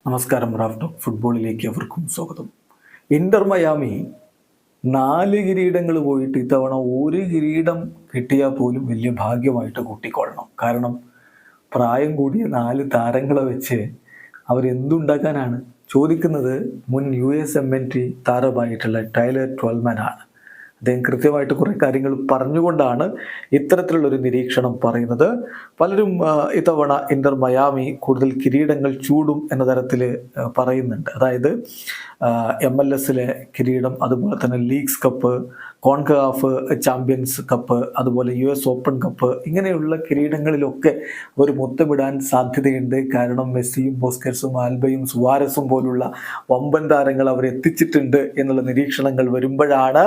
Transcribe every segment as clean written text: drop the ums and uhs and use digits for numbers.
നമസ്കാരം. Raf talk ഫുട്ബോളിലേക്ക് അവർക്കും സ്വാഗതം. ഇന്റർ മയാമി 4 കിരീടങ്ങൾ പോയിട്ട് ഇത്തവണ ഒരു കിരീടം കിട്ടിയാൽ പോലും വലിയ ഭാഗ്യമായിട്ട് കൂട്ടിക്കൊള്ളണം. കാരണം പ്രായം കൂടിയ 4 താരങ്ങളെ വെച്ച് അവരെന്തുണ്ടാക്കാനാണ് ചോദിക്കുന്നത്. മുൻ USMNT താരമായിട്ടുള്ള ടൈലർ ട്വൽമാൻ ആണ്. അദ്ദേഹം കൃത്യമായിട്ട് കുറേ കാര്യങ്ങൾ പറഞ്ഞുകൊണ്ടാണ് ഇത്തരത്തിലുള്ളൊരു നിരീക്ഷണം പറയുന്നത്. പലരും ഇത്തവണ ഇന്റർ മയാമി കൂടുതൽ കിരീടങ്ങൾ ചൂടും എന്ന തരത്തിൽ പറയുന്നുണ്ട്. അതായത് MLS കിരീടം, അതുപോലെ തന്നെ leagues cup, CONCACAF champions cup, അതുപോലെ US ഓപ്പൺ കപ്പ്, ഇങ്ങനെയുള്ള കിരീടങ്ങളിലൊക്കെ അവർ മുത്തമിടാൻ സാധ്യതയുണ്ട്. കാരണം മെസ്സിയും ബുസ്കറ്റ്സും ആൽബയും സുവാരസും പോലുള്ള വമ്പൻ താരങ്ങൾ അവർ എത്തിച്ചിട്ടുണ്ട് എന്നുള്ള നിരീക്ഷണങ്ങൾ വരുമ്പോഴാണ്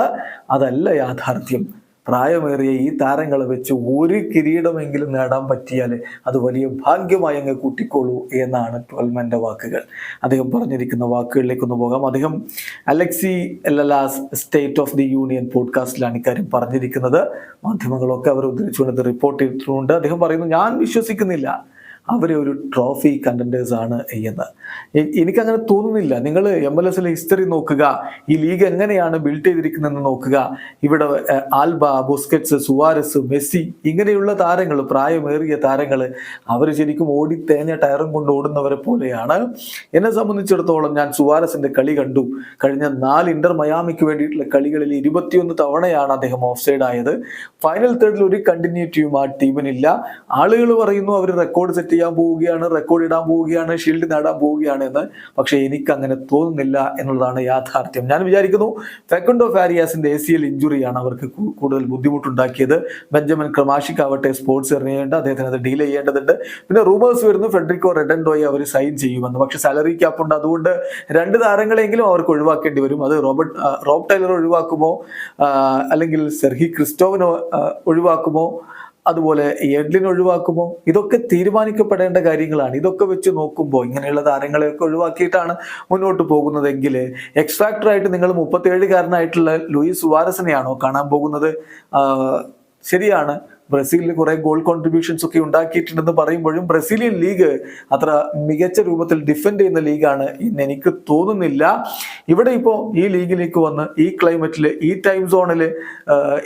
അതല്ല യാഥാർത്ഥ്യം. പ്രായമേറിയ ഈ താരങ്ങളെ വെച്ച് ഒരു കിരീടമെങ്കിലും നേടാൻ പറ്റിയാൽ അത് വലിയ ഭാഗ്യമായി അങ്ങ് കൂട്ടിക്കോളൂ എന്നാണ് ട്വൽമാൻ്റെ വാക്കുകൾ. അദ്ദേഹം പറഞ്ഞിരിക്കുന്ന വാക്കുകളിലേക്കൊന്ന് പോകാം. അദ്ദേഹം Alexi Lalas state of the union പോഡ്കാസ്റ്റിലാണ് ഇക്കാര്യം പറഞ്ഞിരിക്കുന്നത്. മാധ്യമങ്ങളൊക്കെ അവർ ഉദ്ധരിച്ചുകൊണ്ട് റിപ്പോർട്ട് ചെയ്തിട്ടുണ്ട്. അദ്ദേഹം പറയുന്നു, ഞാൻ വിശ്വസിക്കുന്നില്ല അവരെ ഒരു ട്രോഫി കണ്ടൻറ്റേഴ്സ് ആണ് എന്ന്. എനിക്കങ്ങനെ തോന്നുന്നില്ല. നിങ്ങൾ MLS ഹിസ്റ്ററി നോക്കുക, ഈ ലീഗ് എങ്ങനെയാണ് ബിൽഡ് ചെയ്തിരിക്കുന്നതെന്ന് നോക്കുക. ഇവിടെ ആൽബ, ബുസ്കറ്റ്സ്, സുവാരസ്, മെസ്സി, ഇങ്ങനെയുള്ള താരങ്ങൾ, പ്രായമേറിയ താരങ്ങൾ, അവർ ശരിക്കും ഓടിത്തേഞ്ഞ ടയറും കൊണ്ട് ഓടുന്നവരെ പോലെയാണ്. എന്നെ സംബന്ധിച്ചിടത്തോളം ഞാൻ സുവാരസിന്റെ കളി കണ്ടു. കഴിഞ്ഞ 4 ഇന്റർ മയാമിക്ക് വേണ്ടിയിട്ടുള്ള കളികളിൽ 21 തവണയാണ് അദ്ദേഹം ഓഫ് സൈഡ് ആയത്. ഫൈനൽ തേർഡിൽ ഒരു കണ്ടിന്യൂറ്റിയും ആ ടീമിനില്ല. ആളുകൾ പറയുന്നു അവർ റെക്കോർഡ് സെറ്റ് ചെയ്യാൻ പോവുകയാണ്, റെക്കോർഡ് ഇടാൻ പോവുകയാണ്, ഷീൽഡ് നേടാൻ പോവുകയാണ് എന്ന്. പക്ഷെ എനിക്ക് അങ്ങനെ തോന്നുന്നില്ല എന്നുള്ളതാണ് യാഥാർത്ഥ്യം. ഞാൻ വിചാരിക്കുന്നു ഫെക്കൻഡോ ഫാരിയാസിന്റെ ACL ഇഞ്ചുറിയാണ് അവർക്ക് കൂടുതൽ ബുദ്ധിമുട്ടുണ്ടാക്കിയത്. ബെഞ്ചമിൻ ക്രമാഷിക് ആവട്ടെ സ്പോർട്സ് എറിയേണ്ട, അദ്ദേഹത്തിന് അത് ഡീൽ ചെയ്യേണ്ടതുണ്ട്. പിന്നെ റൂമേഴ്സ് വരുന്നു ഫെഡറിക്കോ റെഡൻഡോയെ അവർ സൈൻ ചെയ്യുമെന്ന്. പക്ഷെ സാലറി ക്യാപ്പ് ഉണ്ട്, അതുകൊണ്ട് 2 താരങ്ങളെങ്കിലും അവർക്ക് ഒഴിവാക്കേണ്ടി വരും. അത് റോബ് ടൈലർ ഒഴിവാക്കുമോ, അല്ലെങ്കിൽ സെർഹി ക്രിസ്റ്റോവിനോ ഒഴിവാക്കുമോ, അതുപോലെ എഡ്ലിൻ ഒഴിവാക്കുമോ, ഇതൊക്കെ തീരുമാനിക്കപ്പെടേണ്ട കാര്യങ്ങളാണ്. ഇതൊക്കെ വെച്ച് നോക്കുമ്പോൾ ഇങ്ങനെയുള്ള താരങ്ങളെയൊക്കെ ഒഴിവാക്കിയിട്ടാണ് മുന്നോട്ട് പോകുന്നതെങ്കിൽ എക്സ് ഫാക്ടറായിട്ട് നിങ്ങൾ 37-കാരനായിട്ടുള്ള ലൂയിസ് സുവാരസിനെയാണോ കാണാൻ പോകുന്നത്? ശരിയാണ്, ബ്രസീലിൽ കുറെ ഗോൾ കോൺട്രിബ്യൂഷൻസ് ഒക്കെ ഉണ്ടാക്കിയിട്ടുണ്ടെന്ന് പറയുമ്പോഴും ബ്രസീലിയൻ ലീഗ് അത്ര മികച്ച രൂപത്തിൽ ഡിഫെൻഡ് ചെയ്യുന്ന ലീഗാണ് എന്ന് എനിക്ക് തോന്നുന്നില്ല. ഇവിടെ ഇപ്പോൾ ഈ ലീഗിലേക്ക് വന്ന് ഈ ക്ലൈമറ്റിൽ ഈ ടൈം സോണിൽ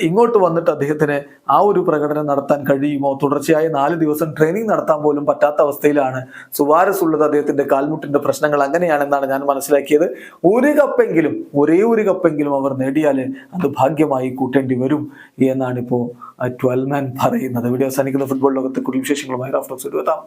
ഇങ്ങോട്ട് വന്നിട്ട് അദ്ദേഹത്തിന് ആ ഒരു പ്രകടനം നടത്താൻ കഴിയുമോ? തുടർച്ചയായ 4 ദിവസം ട്രെയിനിങ് നടത്താൻ പോലും പറ്റാത്ത അവസ്ഥയിലാണ് സുവാരസ് ഉള്ളത്. അദ്ദേഹത്തിന്റെ കാൽമുട്ടിന്റെ പ്രശ്നങ്ങൾ അങ്ങനെയാണെന്നാണ് ഞാൻ മനസ്സിലാക്കിയത്. ഒരേ ഒരു കപ്പെങ്കിലും അവർ നേടിയാൽ അത് ഭാഗ്യമായി കൂട്ടേണ്ടി വരും എന്നാണ് ഇപ്പോൾ ട്വൽമാൻ പറയുന്നത്. വീഡിയോ അവസാനിക്കുന്ന ഫുട്ബോൾ ലോകത്തെ കൂടുതൽ വിശേഷങ്ങളുമായി റാഫ് ടോക്സ് എത്താം.